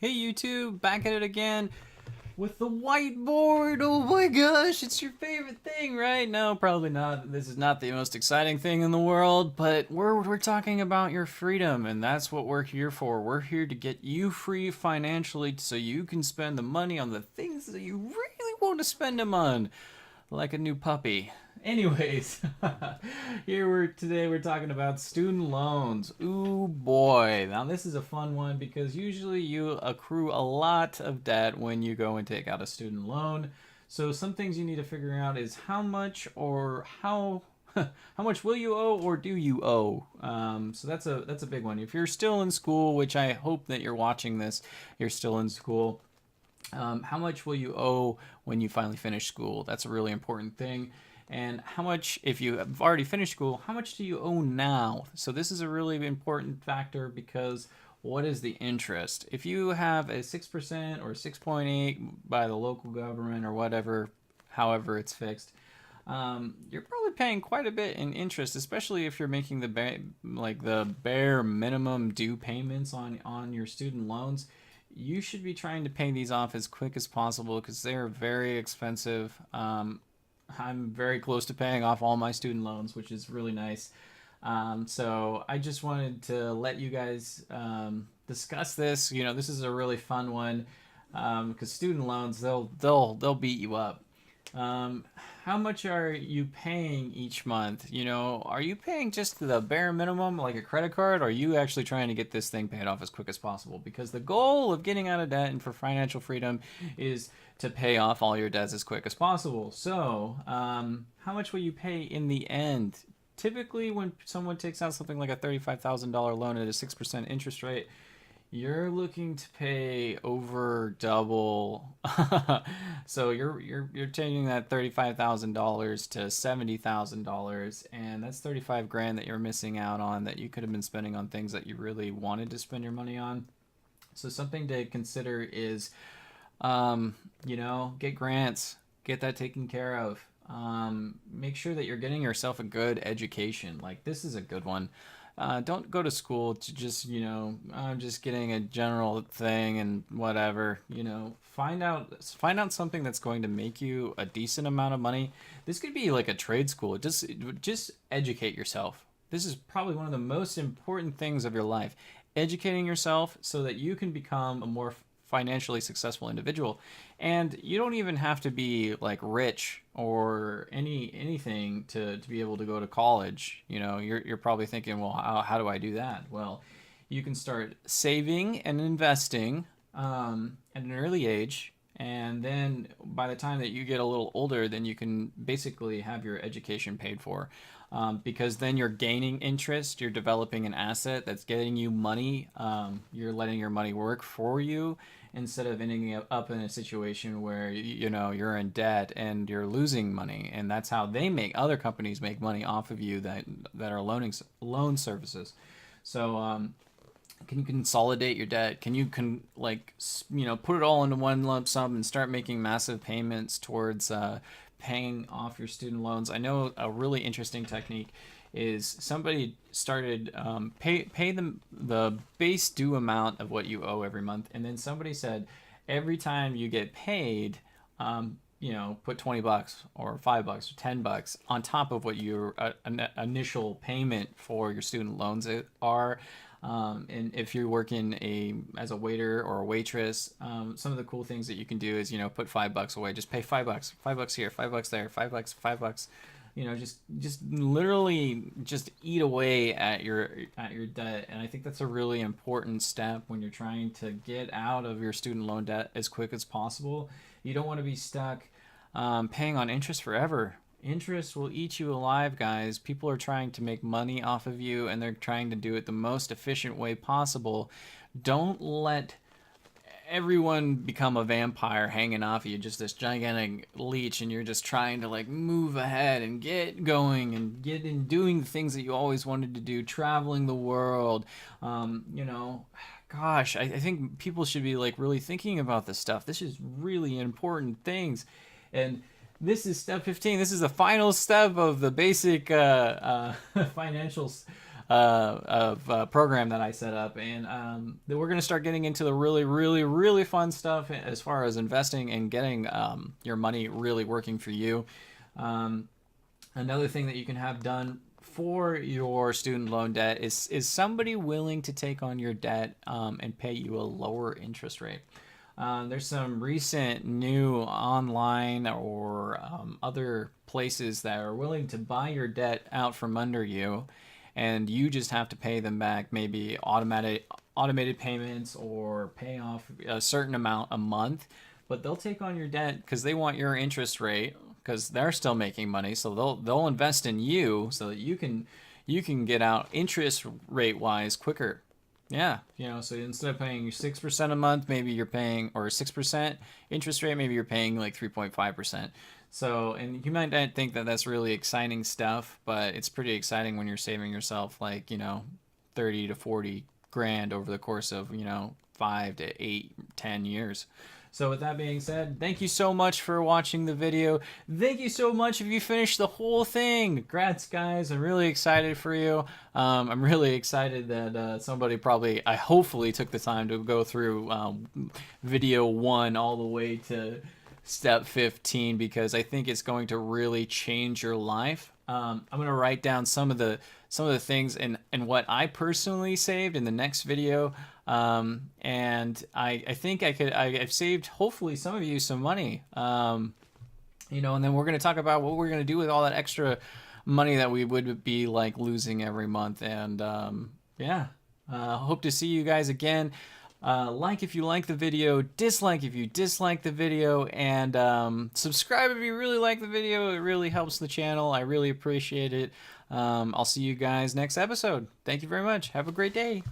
Hey YouTube, back at it again with the whiteboard. Oh my gosh, it's your favorite thing, right? No, probably not. This is not the most exciting thing in the world, but we're talking about your freedom, and that's what we're here for. We're here to get you free financially so you can spend the money on the things that you really want to spend them on, like a new puppy. Anyways, today we're talking about student loans. Ooh boy. Now this is a fun one because usually you accrue a lot of debt when you go and take out a student loan. So some things you need to figure out is how much or how much will you owe or do you owe? So that's a big one. If you're still in school, which I hope that you're watching this, you're still in school. How much will you owe when you finally finish school? That's a really important thing. And how much, if you have already finished school, how much do you owe now? So this is a really important factor because what is the interest? If you have a 6% or 6.8 by the local government or whatever, however it's fixed, you're probably paying quite a bit in interest, especially if you're making the bare minimum due payments on your student loans. You should be trying to pay these off as quick as possible because they're very expensive. I'm very close to paying off all my student loans, which is really nice. So I just wanted to let you guys discuss this. You know, this is a really fun one because student loans they'll beat you up. Um, how much are you paying each month? You know, are you paying just the bare minimum like a credit card? Or are you actually trying to get this thing paid off as quick as possible? Because the goal of getting out of debt and for financial freedom is to pay off all your debts as quick as possible. So, how much will you pay in the end? Typically, when someone takes out something like a $35,000 loan at a 6% interest rate, you're looking to pay over double. So you're taking that $35,000 to $70,000, and that's 35 grand that you're missing out on that you could have been spending on things that you really wanted to spend your money on. So something to consider is, get grants, get that taken care of. Make sure that you're getting yourself a good education. Like this is a good one. Don't go to school to just, I'm just getting a general thing and whatever. Find out something that's going to make you a decent amount of money. This could be like a trade school. Just educate yourself. This is probably one of the most important things of your life. Educating yourself so that you can become a more financially successful individual. And you don't even have to be like rich or anything to be able to go to college. You're probably thinking, well, how do I do that? Well, you can start saving and investing at an early age, and then by the time that you get a little older, then you can basically have your education paid for. Because then you're gaining interest, you're developing an asset that's getting you money, you're letting your money work for you instead of ending up in a situation where you're in debt and you're losing money, and that's how other companies make money off of you that are loan services. So can you consolidate your debt? Can you put it all into one lump sum and start making massive payments towards paying off your student loans? I know a really interesting technique is somebody started pay them the base due amount of what you owe every month, and then somebody said every time you get paid, put $20 or $5 or $10 on top of what your initial payment for your student loans are. And if you're working as a waiter or a waitress, some of the cool things that you can do is put $5 away. Just pay $5, $5 here, $5 there, $5, $5. Just literally just eat away at your debt. And I think that's a really important step when you're trying to get out of your student loan debt as quick as possible. You don't want to be stuck paying on interest forever. Interest will eat you alive, guys. People are trying to make money off of you, and they're trying to do it the most efficient way possible. Don't let everyone become a vampire hanging off of you, just this gigantic leech, and you're just trying to like move ahead and get going and get in doing the things that you always wanted to do, traveling the world. Gosh, I think people should be like really thinking about this stuff. This is really important things. And this is step 15. This is the final step of the basic financial program that I set up, and then we're gonna start getting into the really, really, really fun stuff as far as investing and getting your money really working for you. Um, Another thing that you can have done for your student loan debt is somebody willing to take on your debt and pay you a lower interest rate. There's some recent new online or other places that are willing to buy your debt out from under you, and you just have to pay them back, maybe automated payments or pay off a certain amount a month. But they'll take on your debt because they want your interest rate because they're still making money. So they'll invest in you so that you can get out interest rate wise quicker. Yeah, so instead of paying 6% a month, maybe you're paying, or 6% interest rate, maybe you're paying like 3.5%. So, and you might not think that that's really exciting stuff, but it's pretty exciting when you're saving yourself like, 30 to 40 grand over the course of, 5 to 8, 10 years. So with that being said, thank you so much for watching the video. Thank you so much if you finished the whole thing. Congrats, guys. I'm really excited for you. I'm really excited that somebody probably, I hopefully took the time to go through video 1 all the way to step 15, because I think it's going to really change your life. I'm going to write down some of the things and what I personally saved in the next video. And I think I've saved hopefully some of you some money. And then we're going to talk about what we're going to do with all that extra money that we would be like losing every month. And yeah, hope to see you guys again. Like if you like the video, dislike if you dislike the video, and subscribe if you really like the video. It really helps the channel. I really appreciate it. I'll see you guys next episode. Thank you very much. Have a great day.